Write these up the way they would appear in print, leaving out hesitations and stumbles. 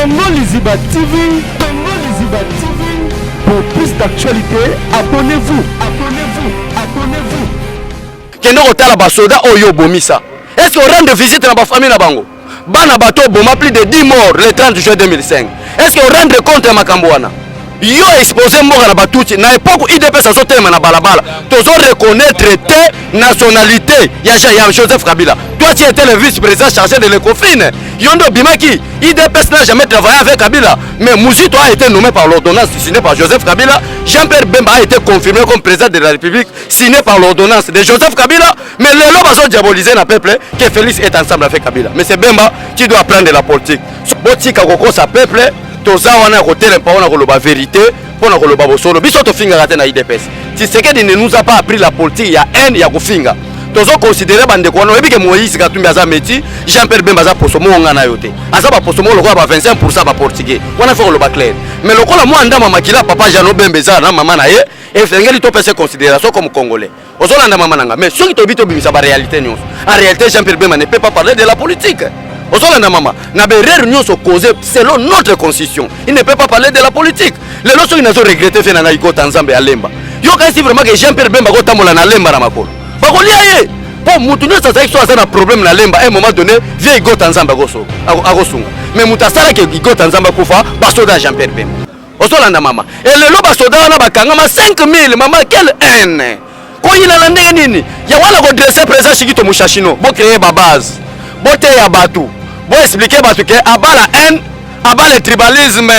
Congo Liziba TV, Congo Liziba TV. Pour plus d'actualité, abonnez-vous, abonnez-vous, abonnez-vous. Kendo kotala basoda oyo bomisa. Est-ce qu'on rend visite dans ma famille na bango? Bana bato boma plus de 10 morts le 30 juin 2005. Est-ce qu'on rend compte à Makambouana? Yo exposé mort na batuti na époque IDPS azotema na balabala. Tozo reconnaître tes nationalité ya Joseph Kabila. Toi tu étais le vice-président chargé de l'Ecofin. Yondo Bimaki, IDPS n'a jamais travaillé avec Kabila, mais Mouzito a été nommé par l'ordonnance signée par Joseph Kabila. Jean-Pierre Bemba a été confirmé comme président de la République signé par l'ordonnance de Joseph Kabila. Mais les lobes ont diabolisé le peuple que Félix est ensemble avec Kabila. Mais c'est Bemba qui doit prendre la politique. Botika Koko sa peuple, toza wana côté la vérité pour na koloba bosolo. Biso to finga raté na IDPS. Tshisekedi ne nous a pas appris la politique, il y a haine, il y a kofinga. Tozo considérer bande ko no ebike Moïse Katumbi aza meti, Jean-Pierre Bemba za posomo ngana yote. Aza ba posomo lokwa ba 25% ba portugais. Wana fait le clair. Mais lokola mo ndama makila papa Jano Bembe za na mama na ye, et fengeli to pese considération comme congolais. Ozolanda mama nanga, mais soki to bito bimisa ba réalité nyonso. En réalité Jean-Pierre Bemba ne peut pas parler de la politique. Ozolanda mama, na berere nyonso causé selon notre constitution. Il ne peut pas parler de la politique. Les lorsqu'ils n'ont regretté fait na iko Tanzambe à Lemba. Yo kasi vraiment que Jean-Pierre Bemba ko tamola na Lemba na makolo. Bakolia ye. Pour mutu nyonso ça ça un problème na Lemba à un moment donné, vient Igo Tanzamba agosunga. Mais mutasala ke Igo Tanzamba kufa basoda Jean-Pierre Bemba. Ozolanda mama. Et le lo basoda na bakanga 5000 mama quelle haine. Ko ina na ndenge nini? Ya wala ko dresser président Chikito Mushashino, bo créer ba base. Bo te ya batu. Bo expliquer batu ke aba la haine, aba le tribalisme.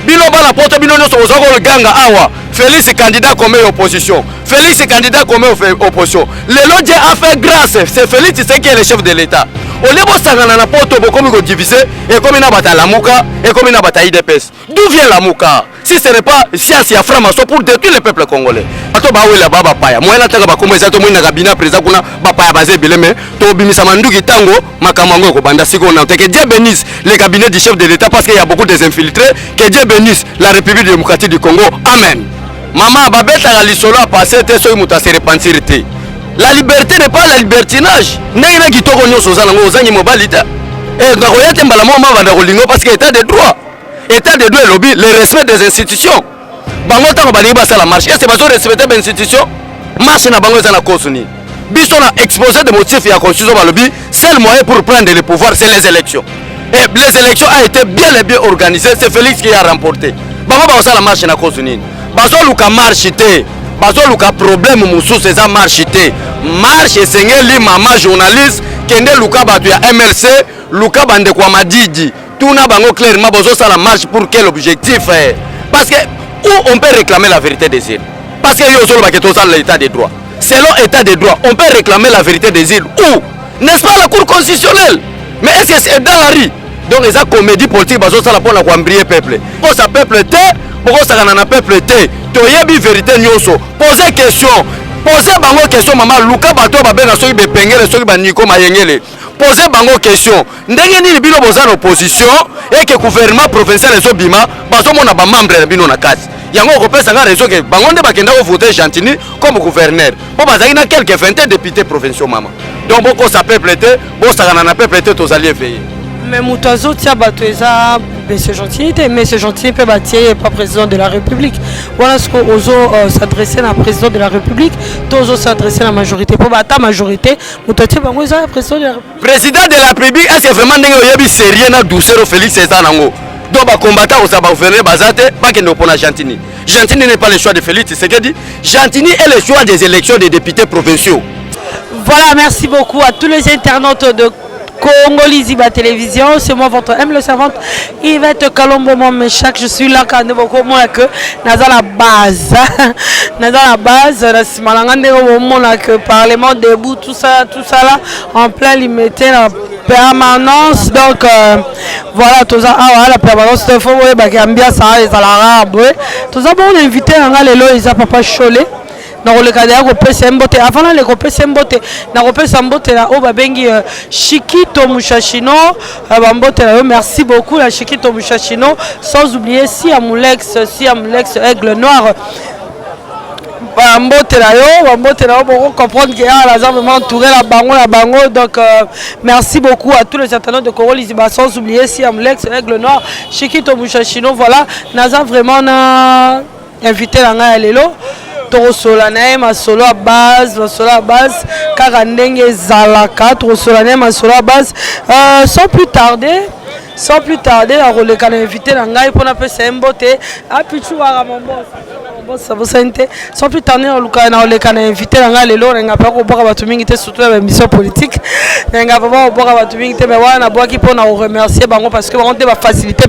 Bino bana poto bino nyonso ozako le ganga awa. Félix candidat comme opposition. Félix candidat comme opposition. Le Lodje a fait grâce. C'est Félix qui est le chef de l'État. Au lieu de s'engager dans poto, comme il divisé, et comme il n'a pas la Mouka, et comme il n'a pas IDPS. D'où vient la Mouka? Si ce n'est pas science et franc-maçon pour détruire le peuple congolais. Ato ba wela baba paya. Moi na tanga ba comme ça to moi na kabina président kuna ba paya basé beleme to bimisa manduki tango makamango ko banda siko na que Dieu bénisse le cabinet du chef de l'État parce qu'il y a beaucoup des infiltrés. Que Dieu bénisse la République démocratique du Congo. Amen. Maman babeta la lisolo a passé te so imuta se repentir. La liberté n'est pas la libertinage. N'est qui toko nyoso za ngo zangi mobalita. Et ngakoyate mbala mo mavanda kolingo parce que état de droit. État de droit et lobby, le respect des institutions. Bango tango bali basa la marche. Est-ce que bazo respecter les institutions? Marche na bango za na kosuni. Biso na exposé de motifs ya constitution ba lobby, seul moyen pour prendre le pouvoir c'est les élections. Et les élections a été bien et bien organisées, c'est Félix qui a remporté. Bango ba la marche na kosuni. Bazo luka marche te. Bazo luka problème musu c'est ça marche te. Marche sengeli mama journaliste kende luka batu ya MLC, luka bande kwa madidi. Tout n'a pas clairement besoin de la marche pour quel objectif? Parce que où on peut réclamer la vérité des îles? Parce que l'état de droit. Selon l'état de droit, on peut réclamer la vérité des îles. Où? N'est-ce pas la Cour constitutionnelle? Mais est-ce que c'est dans la rue? Donc les comédie politique pour la cambrier peuple. Pour ça peuple te, pour ça na peuple te. Toyebi vérité nyoso. Posez question. Posez bango question maman Luka bato ba benga soki be pengele soki ba niko mayengele. Posez bango question. Ndenge nini bino boza opposition et que gouvernement provincial ezo bima bazo mona ba membre bino na kasi. Yango ko pesa nga raison que bango nde bakenda ko voter Gentini comme gouverneur. Po bazaki na quelques 20 députés provinciaux maman. Donc boko sa peuple te, bo sa na peuple te to zali veiller. Mais Moutazo tia bato eza c'est gentil mais c'est gentil peut bâtir pas président de la République. Voilà ce qu'on oso s'adresser à président de la République, tozo s'adresser à la majorité pour ta majorité, Moutazo bango eza président de la République. Président de la République est-ce que vraiment ndenge oyebi sérieux na douceur Félix eza nango. Donc ba combattant au ba gouverner bazate pas que nous pona Gentini. Gentini n'est pas le choix de Félix, c'est que dit Gentini est le choix des élections des députés provinciaux. Voilà, merci beaucoup à tous les internautes de Congo Liziba Télévision, c'est moi votre M le servante Yvette Kalombo mon chaque je suis là quand beaucoup moi que naza la base la simalangande au moment que parlement debout tout ça là en plein limité la permanence donc voilà tout ça la permanence il faut voir bah ambiance ça les arabe tout ça bon invité à lelo ils a papa Cholet. Avant les copés sembote na copé sembote là au babengi Chikito Mushashino merci beaucoup la Chikito Mushashino sans oublier si Amulex Aigle Noir Bambote là yo, pour comprendre qu'il y a la vraiment entouré la bango. Donc merci beaucoup à tous les internautes de Congo Liziba, sans oublier si Amlex, Aigle Noir, Chikito Mouchachino, voilà, Naza vraiment a invité la Lelo. Toro Solane, ma solo à base, Karandenge Zalaka, Toro Solane, ma solo à base. Sans plus tarder, à relève invité la Ngai pour appeler c'est un beauté. Ah, Pichou à mon boss, ça vous sentez. Sans plus tarder, on a invité la Ngai, on n'a pas encore battu surtout la mission politique. On n'a pas encore battu mais on a bois qui pour nous remercier parce que on a facilité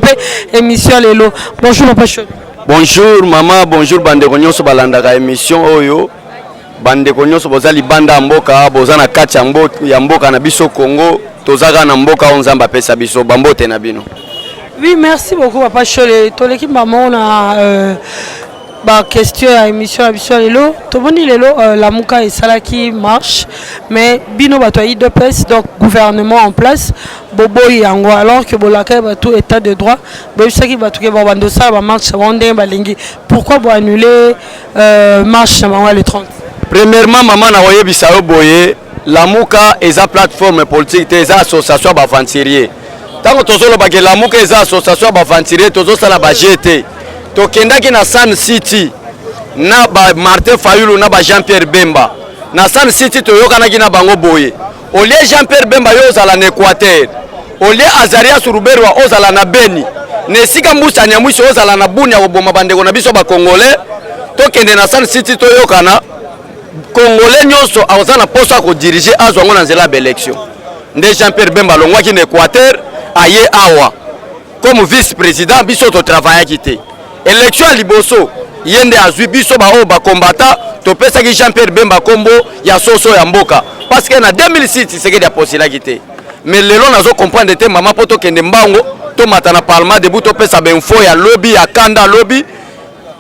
l'émission Lelo. Bonjour, mon pêcheur. Bonjour maman, bonjour bandeko nyonso balandaka émission oyo. Bandeko nyonso bozali banda mboka, bozana kati ya mboka na biso Congo, tozaka na mboka onzamba pesa biso bambote na bino. Oui, merci beaucoup papa Chole. To l'équipe maman on a question à émission à biso lelo. To boni lelo la muka et salaki marche mais bino bato yi de pèse donc gouvernement en place. Bobo yango alors que bolaka tout état de droit boyisaki bato ke bando ça ba marche wonde balingi pourquoi bo annuler marche maman le 30. Premièrement maman na oyebisa yo boye lamuka eza plateforme politique eza association ba aventurier. Tango tozolo ba ke lamuka eza association ba aventurier tozo sala ba GT. To kendaki na Sun City na ba Martin Fayulu na ba Jean-Pierre Bemba. Na Sun City to yokanaki na bango boye. Olie Jean-Pierre Bemba yo zala na Équateur. Olie Azaria Suruberwa ozala na Beni. Nesika mbusa nyamwiso ozala na Bunia oboma bandeko na biso ba Congolais. To kende na Sun City to yokana Congolais nyonso azana posa ko diriger azwango na nzela ba élection. Nde Jean-Pierre Bemba longwaki na Équateur aye awa. Comme vice-président biso to travailler kité. Élection à Liboso, yende azui biso ba o ba combattant to pesa ki Jean-Pierre Bemba kombo ya soso ya mboka parce que na 2006 c'est que dia posila kité. Mais lelo nazo comprendre te maman poto kende mbango to matana parlement debout to pesa benfo ya lobby ya kanda lobby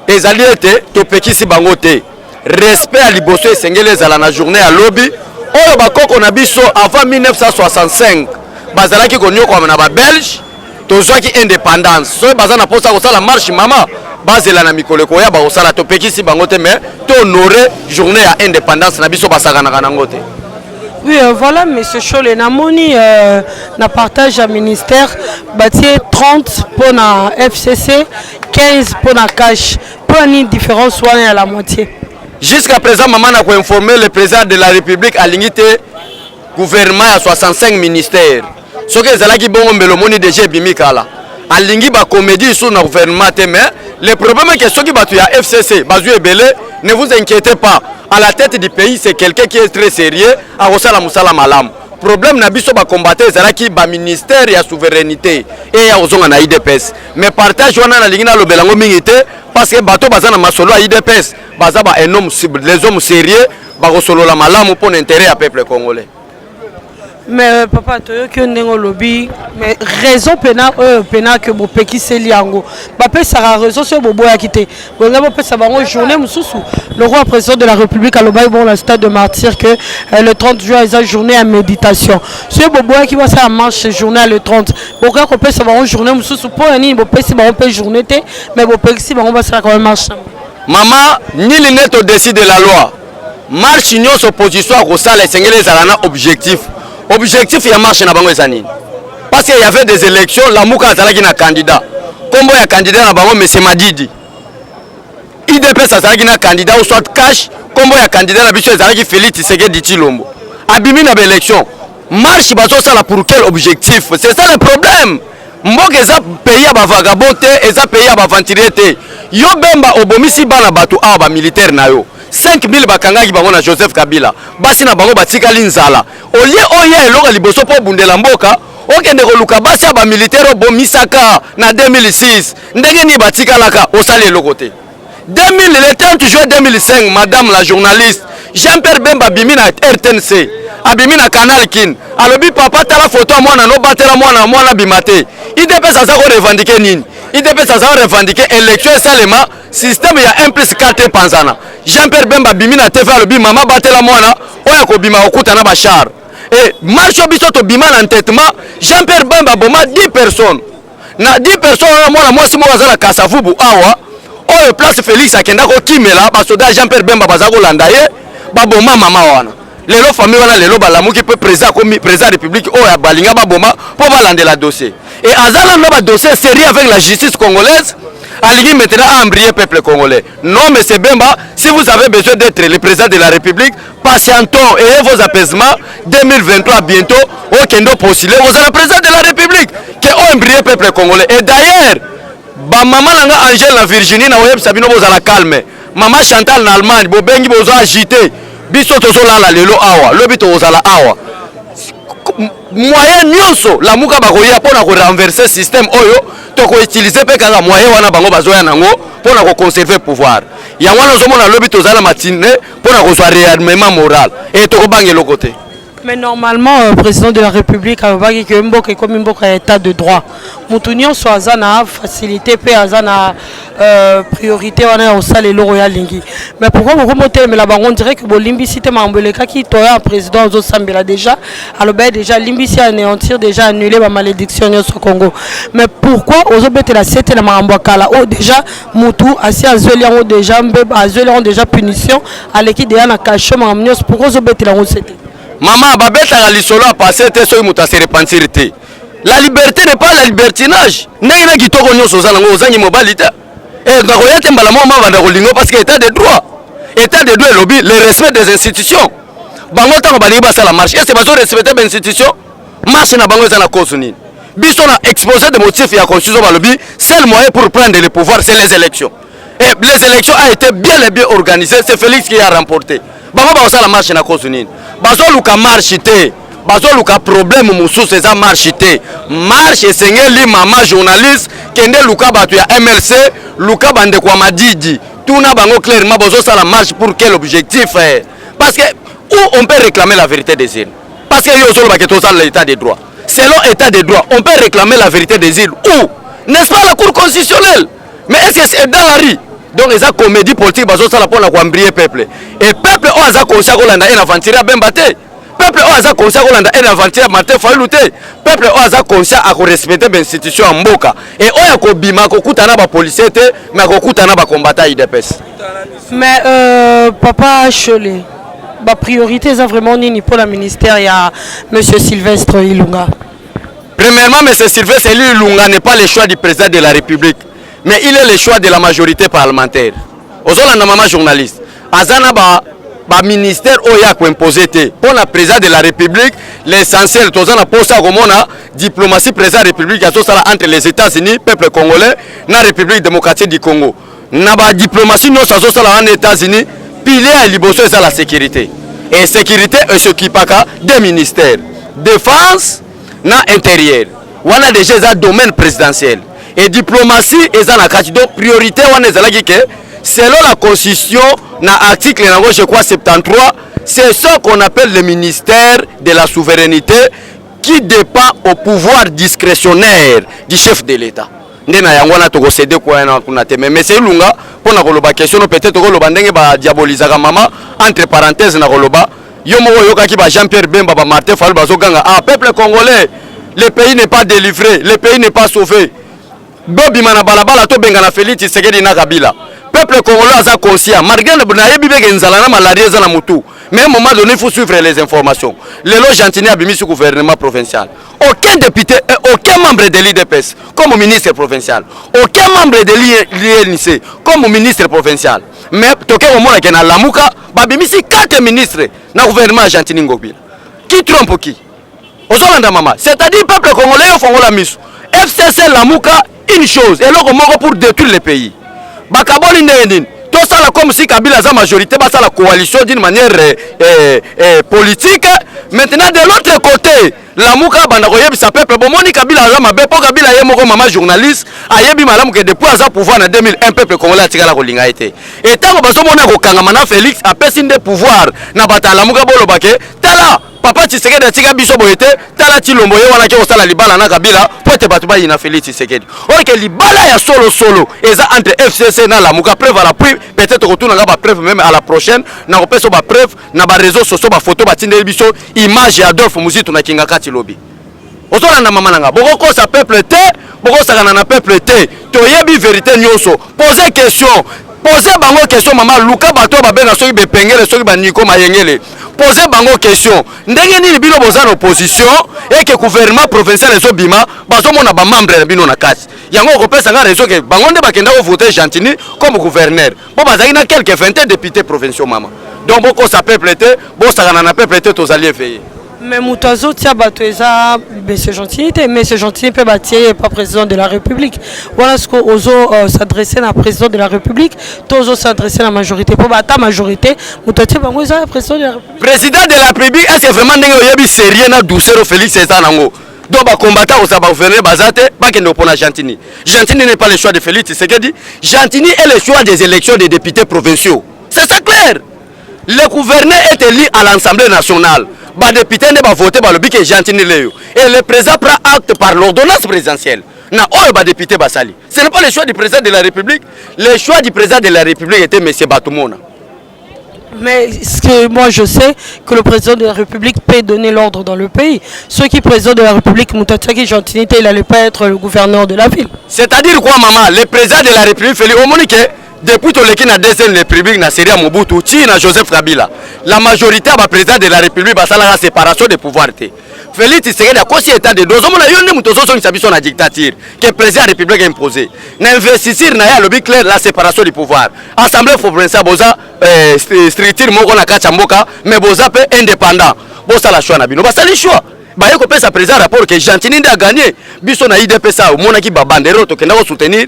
ezali ete to pekisi bango te. Respect à Liboso esengele ezala na journée ya lobby oyo bakoko na biso avant 1965 bazalaki konyoka na ba Belge tozwaki indépendance so bazana posa ko sala marche mama bazela na mikoleko ya ba osala to pekisi bango te mais to honorer journée ya indépendance na biso basakana kana ngote. Oui, voilà, monsieur Chole, Namoni, na partage à ministère, bâtier 30 pour la FCC, 15 pour la cash. Pour une différence, soit à la moitié. Jusqu'à présent, maman a informé le président de la République à l'unité gouvernement à 65 ministères. Ce que les qui bon melomoni déjà bimikala. À l'ingi ba comédie sur le gouvernement mais le problème est que ceux qui battent à FCC, bazu et belé, ne vous inquiétez pas. À la tête du pays, c'est quelqu'un qui est très sérieux. À Rosala Moussala Malam. Problème n'a biso ba combattre zalaki ba ministère ya souveraineté et ya ozonga na IDPS. Mais partage wana na lingina lo belango mingité parce que bato bazana masolo à IDPS, baza ba un homme les hommes sérieux ba rosolo la malamu pour l'intérêt à peuple congolais. Mais papa, tu as un lobby, mais raison pena que vous peki seliango. Papa, ça a raison sur Bobo à quitter. Vous avez fait ça une journée, le roi président de la République a le bail bon la stade de martyr que le 30 juin est une journée à méditation. Sur Bobo qui va faire marche journée le 30. Pourquoi qu'on peut savoir une journée, pour un ni Bobo si on peut journée mais Bobo si on va faire quand même marche. Maman, ni l'inet au décide de la loi. Marche union opposition à Rosal et Sengele Zalana objectif. Objectif il y a marche na bango ezani parce qu'il y avait des élections la muka azalaki na candidat kombo ya candidat na bango monsieur Madidi IDPS azalaki na candidat ou soit cash kombo ya candidat na biso ezalaki Félix Tshisekedi Tshilombo abimi na élection marche bazo sala pour quel objectif c'est ça le problème mboka eza pays ya ba vagabond te eza pays ya ba aventurier te yo bemba obomisi bana bato awa ba militaire na yo 5000 bakangaki bango na Joseph Kabila basi na bango batikali nzala olie oya eloko liboso po bundela mboka okende koluka basi ya ba militaire bomisaka na 2006 ndenge ni batikalaka osali eloko te 2000 le 30 juin 2005 madame la journaliste Jean-Pierre Bemba bimi na RTNC abimi na Canal Kin alobi papa tala photo ya mwana no batela mwana bimate IDPS aza ko revendiquer nini IDPS aza ko revendiquer élection esalema système ya 1+4 panzana Jean-Pierre Bemba bimi na TV alobi mama batela mwana oya ko bima okuta na bachar et marche biso to bima na entêtement Jean-Pierre Bemba boma 10 personnes na 10 personnes mwana mwasi mo azala kasavubu awa oyo place Félix akenda ko kimela ba soda Jean-Pierre Bemba baza ko landa ye ba boma mama wana lelo famille wana lelo balamuki pe président comme président république oyo ya balinga ba boma pour balandela dossier et azala no ba dossier sérieux avec la justice congolaise alingi maintenant à embrayer peuple congolais. Non monsieur Bemba, si vous avez besoin d'être le président de la République, patientons et vos apaisements 2023 bientôt au kendo postuler vous êtes le président de la République qui a embrayé peuple congolais. Et d'ailleurs ba maman nanga Angèle na Virginie na web sabino bozala calme. Maman Chantal na Allemagne bo bengi bozo agité. Biso tozo lala lelo awa, lobi to ozala awa. Moyen nyonso la muka bakoya pona ko renverser système oyo to ko utiliser pe kala moyen wana bango bazoya nango pona ko conserver pouvoir. Ya wana zo mona lobi tozala matine pona ko soit réarmement moral et to ko bangelo côté. Mais normalement, président de la République a dit que Mboka est comme Mboka état de droit. Moutounion soit azana facilité, pe azana priorité on au salle le royal lingi. Mais pourquoi vous remontez mais là-bas on dirait que bon l'imbicité mambeleka qui toya président aux Sambela déjà alors ben déjà l'imbicité anéantir déjà annuler la malédiction au Congo. Mais pourquoi aux obétés la c'était la mambakala oh déjà Moutou assis à Zolian déjà mbeb à Zolian déjà punition à l'équipe de na caché mamnios pourquoi aux obétés la c'était Maman, babeta la lisolo a passé, so imuta se repentir. La liberté n'est pas la libertinage. N'est-ce pas kitoko nyoso za nango ozangi mobilité. Et ngako yete mbala mo mavanda kolingo parce que état de droit. État de droit lobby le respect des institutions. Bango tango bali ba sala marche. Est-ce que bazo respecter les institutions? Marche na bango za na cause nini. Biso na exposé de motifs ya constitution ba lobby, seul moyen pour prendre le pouvoir c'est les élections. Et les élections a été bien et bien organisées, c'est Félix qui a remporté. Bango ba sala marche na cause nini. Bazo luka marche te. Bazo luka problème mususu eza marche te. Marche esengeli mama journaliste kende luka batu ya MLC, luka bande kwa madidi. Tuna bango clairement bazo sala marche pour quel objectif? Parce que où on peut réclamer la vérité des îles. Parce que yo solo baketo sala l'état de droit. Selon état de droit, on peut réclamer la vérité des îles. Où? N'est-ce pas la cour constitutionnelle? Mais est-ce que c'est dans la rue? Donc ils ont comédie politique bazo sala pour la embrayer peuple. Et peuple o aza conscient ko landa en aventure Bemba te. Peuple o aza conscient ko landa en aventure Martin Fayulu te. Peuple o aza conscient à respecter les institutions en mboka. Et o ya ko bima ko kutana ba policier te, mais ko kutana ba combattant IDPS. Mais papa Cholé, la priorité c'est vraiment nini pour le ministère, il y a monsieur Sylvestre Ilunga. Premièrement, monsieur Sylvestre Ilunga n'est pas le choix du président de la République. Mais il est le choix de la majorité parlementaire. Ozolanda mama journaliste. Azana ba ministère oya ko imposé te. Pour la président de la République, l'essentiel tozana posa komona diplomatie président de la République entre les États-Unis, peuple congolais, na République démocratique du Congo. Na ba diplomatie no sazo sala en États-Unis, pilier à liboso c'est la sécurité. Et sécurité s'occupaka des ministères. Défense na intérieur. Wana déjà un domaine présidentiel. Et diplomatie est en activité. Donc priorité selon la constitution, dans l'article je crois 73, c'est ce qu'on appelle le ministère de la souveraineté qui dépend au pouvoir discrétionnaire du chef de l'État. Mais c'est lunga pour la question peut-être que diaboliser maman entre parenthèses na koloba yomo yoka ki ba Jean-Pierre Bemba ba Martin Fayulu bazoganga ah peuple congolais le pays n'est pas délivré, le pays n'est pas sauvé. Bobi mana balabala to benga na Félix Tshisekedi na Kabila. Peuple congolais a conscient. Malgré na yebi bege nzala na malaria za na mutu. Mais à un moment donné, il faut suivre les informations. Le lot Gentini a mis sur le gouvernement provincial. Aucun député, aucun membre de l'IDPS comme ministre provincial. Aucun membre de l'INC comme ministre provincial. Mais toke au monde qui na lamuka, babimisi 4 ministres na gouvernement Gentini Ngobila. Qui trompe qui? Ozolanda mama. C'est-à-dire peuple congolais au fond la mise. FCC lamuka une chose et l'autre pour détruire le pays. Bakaboli ndendin. Tout ça là comme si Kabila a la majorité, bah ça la coalition d'une manière politique. Maintenant de l'autre côté, la mouka bandakoyebi sa peuple bon moni Kabila a ma bepo Kabila yé moko maman journaliste ayebi malamu que depuis à pouvoir en 2001 peuple congolais a tiré la kolinga été. Et tant que baso mona ko kangamana Félix a pesé de pouvoir na bata la mouka bolo bake tala papa Tshisekedi atika biso boyete tala Tshilombo ye wana ke osala libala na Kabila pote batu ba ina Félix Tshisekedi. Or que libala ya solo eza entre FCC na la mouka preuve à la preuve peut-être retourna nga ba preuve même à la prochaine na repeso ba preuve na ba réseaux sociaux ba photo ba tinde biso image ya Adolphe Muzitu na kinga kati lobby. Ozolanda mama nanga boko sa peuple te boko sakana na peuple te toyebi vérité nyonso. Posez question. Posez bango question maman luka bato babenga soki bepengele soki baniko mayengele. Posez bango question. Ndenge nini bino boza na opposition et que gouvernement provincial ezo bima bazo mona ba membre bino na kati. Yango ko pesa nga raison que bango nde bakenda ko voter Gentini comme gouverneur. Bo bazaki na quelques 20 députés provinciaux maman. Donc boko sa peuple était, bo sakana na peuple était aux alliés veiller. Mais Moutazo tia bato eza c'est gentil mais c'est gentil peut bâtir pas président de la République. Voilà ce que ozo s'adresser à président de la République, tozo s'adresser à la majorité pour bata majorité, Moutazo bango eza président de la République. Président de la République est-ce vraiment ndenge oyebi sérieux na douceur Félix César nango. Donc ba combattant au gouverneur bazate pas que nous pour Gentini. Gentini n'est pas le choix de Félix, c'est que dit Gentini est le choix des élections des députés provinciaux. C'est ça clair. Le gouverneur est élu à l'Assemblée nationale. Les députés ne voté par le bic et Gentini Léo. Et le président prend acte par l'ordonnance présidentielle. Député Basali. Ce n'est pas le choix du président de la République. Le choix du président de la République était M. Batoumona. Mais ce que moi je sais que le président de la République peut donner l'ordre dans le pays. Ceux qui président de la République, Moutatsaki Gentini, il n'allait pas être le gouverneur de la ville. C'est-à-dire quoi maman? Le président de la République fait le depuis que la deuxième République n'a série à Mobutu, Tina Joseph Kabila, la majorité du président de la République va la séparation des pouvoirs. Félix Tshisekedi a conçu l'état de deux hommes, il y a une dictature que le président de la République a imposé. N'investissir n'a le clair la séparation du pouvoir. Assemblée provinciale, boza structure moko na kachamboka, mais boza pe indépendant. Boza la choix na bino, boza le choix. Bah il peut sa présent rapport que Gentini a gagné. Biso na IDPS au mona ki babandero to kenda ko soutenir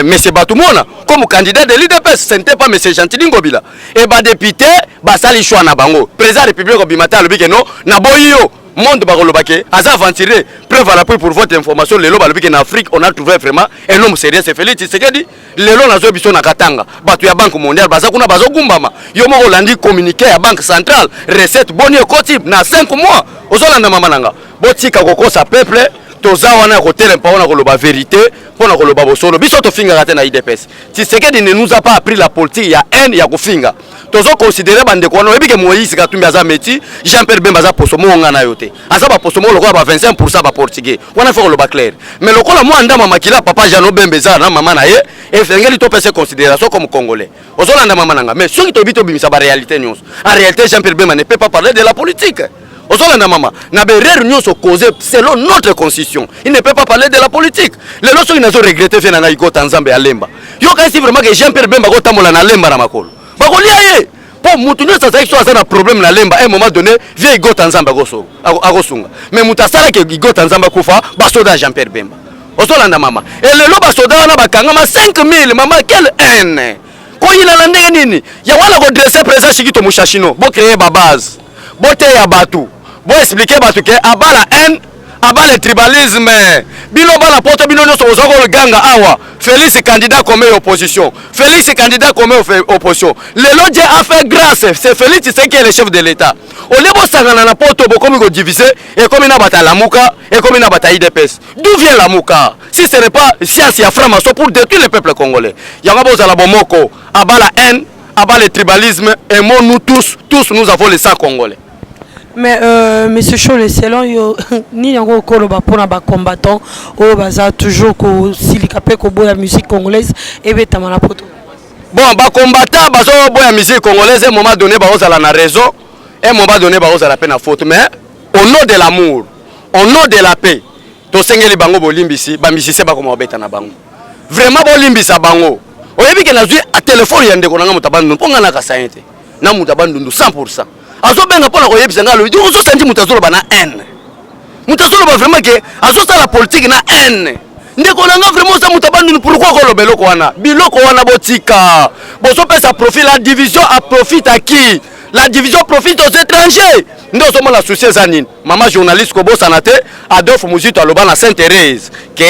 monsieur Batoumona comme candidat de l'IDPS, ce n'était pas monsieur Gentini Ngobila. Et bah député ba sali choix na bango. Président République obimata lobi que non na boyo monde ba kolobake aza aventuré preuve à l'appui pour votre information lelo ba lobi que en Afrique on a trouvé vraiment un homme sérieux c'est Félix Tshisekedi. Lelo nazo biso na Katanga batu ya Banque mondiale baza kuna bazo gumbama yo moko landi communiqué à Banque centrale recette boni ekoti na 5 mois ozolanda mama nanga botika kokosa peuple toza wana kotelempa mpona koloba vérité mpona koloba bosolo biso tofingaka te na IDPS. Tshisekedi ne nous a pas appris la politique ya haine ya kofinga tozo considérer bandeko wana oyebi ke Moïse Katumbi aza meti Jean-Pierre Bemba aza poso mo ngana yo te aza ba poso mo lokola ba 25% ba portugais wana faut koloba clair mais lokola mo anda mama kila papa Jean Bemba za na mama na ye et fengeli to pese considération comme congolais ozolanda mama nanga mais soki to bito bimisa ba réalité nyonso en réalité Jean-Pierre Bemba ne peut pas parler de la politique. Ozolanda mama na berere nyonso causé selon notre constitution. Il ne peut pas parler de la politique. Les lorsqu'ils n'ont regretté faire na iko Tanzambe à Lemba. Yo kasi vraiment que Jean-Pierre Bemba ko tamola na Lemba na makolo. Ba ko liaye. Pour mutunyo sa ça ça na problème na Lemba à un moment donné vient iko Tanzambe goso agosunga. Mais mutasala ke iko Tanzambe kufa ba soda Jean-Pierre Bemba. Ozolanda mama. Et le loba soda na bakanga ma 5000 mama quelle haine. Ko ila na ndenge nini? Ya wala ko dresser président Shikito Mushashino. Bo créer ba base. Bo te ya batu. Bon expliquer parce que abat la haine, abat le tribalisme, bino bana poto bino nyonso ozako le ganga awa. Félix candidat comme opposition. Félix candidat comme opposition. Le Lodje a fait grâce, c'est Félix c'est qui est le chef de l'État. Au lieu sangana na poto bokomi ko diviser et comme ina bata la muka et comme ina bata IDPS. D'où vient la muka? Si ce n'est pas science et franc-maçon pour détruire le peuple congolais. Yanga boza la bomoko, abat la haine, abat le tribalisme et moi nous tous nous avons le sang congolais. Mais monsieur Chole, selon yo ni yango koloba pona ba combattant o baza toujours ko silikapé ko boya musique congolaise et betama na poto. Bon ba combattant bazo boya musique congolaise à un moment donné ba ozala na raison et un moment donné ba ozala peine à faute mais au nom de l'amour, au nom de la paix, to sengeli bango bolimbisi ba musicien ba ko beta na bango. Vraiment bolimbisa bango. Oyebi ke na zui a téléphone yande ko nga mutabandu ponga na kasayete. Na mutabandu 100%. Azo benga pona ko yebisa ngalo di ozo senti mutazolo bana haine mutazolo ba vraiment que azo sala politique na haine ndeko nanga vraiment ça mutabandu pourquoi ko lo beloko wana biloko wana botika bozo pesa profit la division a profit à qui la division profite aux étrangers ndo somo la souci zanine mama journaliste ko bossa na te Adolphe Muzito aloba na Sainte-Thérèse que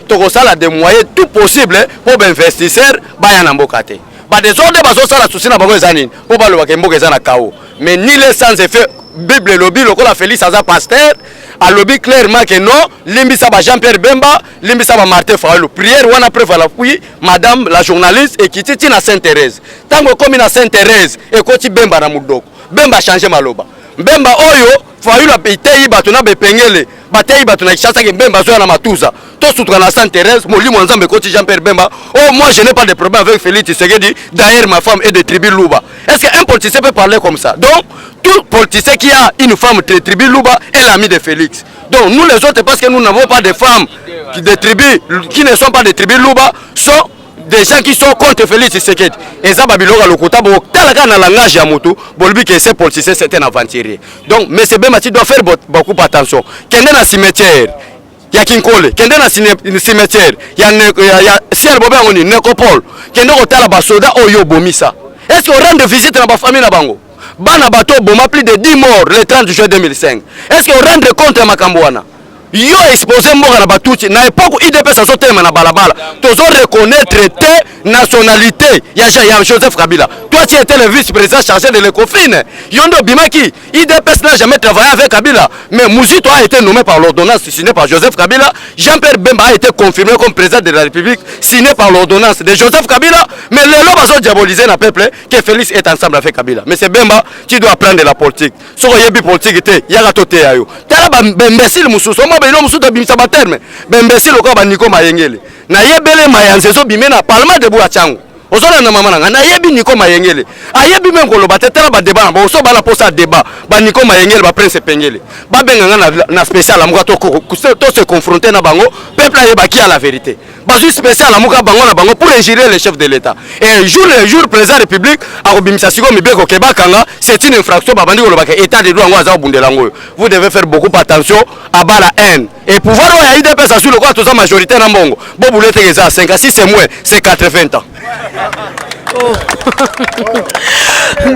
toko sala des moyens tout possible pour investisseurs baya na mboka te ba désordre bazo sala souci na bango zanine pour ba lo ba kemboka za na kao. Mais ni les sans effet Bible lobby lokola Félix Aza pasteur a lobby clairement que non limbisa ba Jean-Pierre Bemba limbisa ba Martin Fayulu prière wana preuve à l'appui madame la journaliste et kititi na Sainte-Thérèse tango komi na Sainte-Thérèse et koti Bemba na mudoko Bemba changer maloba Bemba oyo Fayulu apitei batuna bepengele batei bato na Kinshasa ke Bemba zoya na Matuza to sutra na Sainte Thérèse molimo nzambe koti Jean-Pierre Bemba. Oh, moi je n'ai pas de problème avec Félix Tshisekedi, d'ailleurs ma femme est de tribu Luba. Est-ce qu'un politicien peut parler comme ça? Donc tout politicien qui a une femme de tribu Luba est l'ami de Félix. Donc nous les autres, parce que nous n'avons pas de femmes qui ne sont pas de tribu Luba, sont des gens qui sont contre Félix Tshisekedi. Et ça, Babiloga Lokuta, talaka na langage ya mutu, bolbi que ces politiciens c'est un aventurier. Donc, M. Bemati doit faire beaucoup attention. Kende na cimetière, ya Kinkole, kende na cimetière, ya Ciel Bobé Ngoni, Necopole, kende otala basoda oyo bomisa. Est-ce qu'on rend visite na ba famille na bango? Bana bato boma plus de 10 morts le 30 juin 2005. Est-ce qu'on rend compte à Makambouana? Yo exposé mboka na batuti na époque IDPS azotema na balabala tozo reconnaître te nationalité ya Joseph Kabila. Toi tu étais le vice-président chargé de l'Ecofin. Yondo Bimaki IDPS n'a jamais travaillé avec Kabila, mais Mouzito a été nommé par l'ordonnance signée par Joseph Kabila. Jean-Pierre Bemba a été confirmé comme président de la République signé par l'ordonnance de Joseph Kabila. Mais les lobes ont diabolisé le peuple que Félix est ensemble avec Kabila. Mais c'est Bemba qui doit apprendre la politique. Si vous avez politique, il y a tout ayo. Tala imbécile mususu. Bino musuta bimisa baterme bembesi lokwa baniko mayengele na yebele mayanzezo bimena parlement de Bouachango ozona na mama nanga na yebi niko mayengele ayebi mengolo batetela ba débat ba oso bala posa débat baniko mayengele ba prince pengele ba benganga na spécial amuka to se confronter na bango peuple ayeba ki a la vérité bazu spécial amuka bango na bango pour injurer le chef de l'état et le jour président république a robimisa siko mibeko kebakanga c'est une infraction ba bandi ko état de droit ngo aza bundela ngo vous devez faire beaucoup attention à bas la haine et pouvoir ya IDPS sur le quoi tout ça majorité na mbongo bo boulete eza 5 à 6 c'est moins c'est 80 ans. Oh.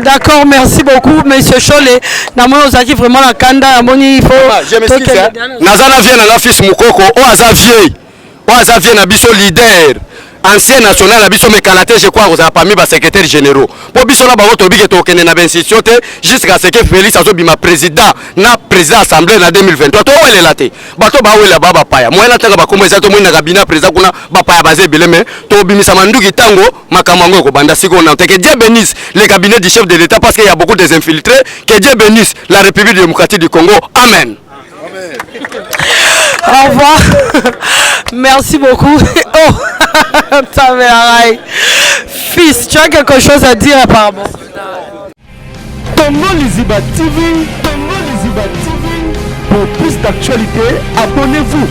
D'accord, merci beaucoup, monsieur Cholet. Namoni ozaki vraiment la kanda, namoni il faut. Je m'excuse. Nazana vient na fils Mukoko, o azavier na biso leader. Ancien national abiso mekanate je crois aux parmi ba secrétaire généraux pour biso na bango tobi ke tokene na institution te jusqu'à ce que Félix azobima président assemblée na 2023 to wele laté bato ba wele baba paya moyena tanga ba komo ezato moyena kabina président kuna ba paya baze bileme to bimisa manduki tango makamango ko banda siko na que Dieu bénisse le cabinet du chef de l'État parce qu'il y a beaucoup des infiltrés, que Dieu bénisse la République démocratique du Congo. Amen. Au revoir. Merci beaucoup. Oh, ça m'arrête. Fils, tu as quelque chose à dire apparemment. Congo Liziba TV, Congo Liziba TV. Pour plus d'actualités, abonnez-vous.